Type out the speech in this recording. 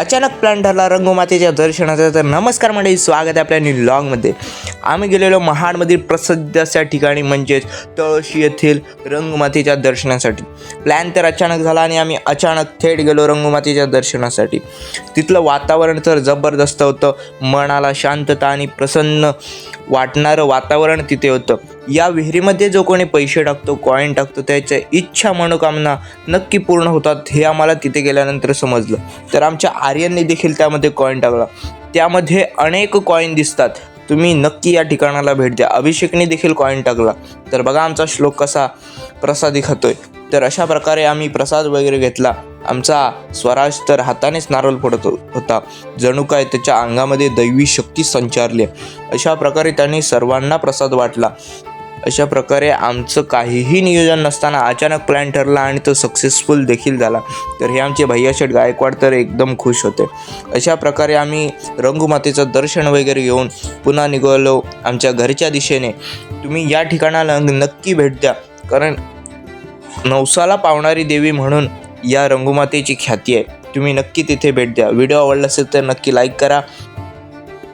अचानक प्लॅन ठरला रंगमातेच्या दर्शनाचा। तर नमस्कार मंडळी, स्वागत आहे आपल्या न्यू व्लॉगमध्ये। आम्ही गेलेलो महाडमधील प्रसिद्ध अशा ठिकाणी म्हणजेच तळशी येथील रंगमातेच्या दर्शनासाठी। प्लॅन तर अचानक झाला आणि आम्ही अचानक थेट गेलो रंगमातेच्या दर्शनासाठी। तिथलं वातावरण तर जबरदस्त होतं, मनाला शांतता आणि प्रसन्न वाटणारं वातावरण तिथे होतं। या विहिरीमध्ये जो कोणी पैसे टाकतो, कॉईन टाकतो, त्याच्या इच्छा मनोकामना नक्की पूर्ण होतात हे आम्हाला तिथे गेल्यानंतर समजलं। तर आमच्या आर्यनने देखील त्यामध्ये कॉईन टाकला। त्यामध्ये अनेक कॉईन दिसतात, तुम्ही नक्की या ठिकाणाला भेट द्या। अभिषेकने देखील कॉईन टाकला। तर बघा आमचा श्लोक कसा प्रसादी खातोय। तर अशा प्रकारे आम्ही प्रसाद वगैरे घेतला। आमचा स्वराज तर हातानेच नारळ फोडत होता, जणू काय त्याच्या अंगामध्ये दैवी शक्ती संचारली। अशा प्रकारे त्यांनी सर्वांना प्रसाद वाटला। अशा प्रकारे आमचं काहीही नियोजन नसताना अचानक प्लॅन ठरला आणि तो सक्सेसफुल देखील झाला। तर हे आमचे भैया शेठ गायकवाड तर एकदम खुश होते। अशा प्रकारे आम्ही रंगमातेचं दर्शन वगैरे घेऊन पुन्हा निघालो आमच्या घरच्या दिशेने। तुम्ही या ठिकाणाला नक्की भेट द्या, कारण नवसाला पावणारी देवी म्हणून या रंगमातेची ख्याती आहे। तुम्ही नक्की तिथे भेट द्या। व्हिडिओ आवडला असेल तर नक्की लाईक करा,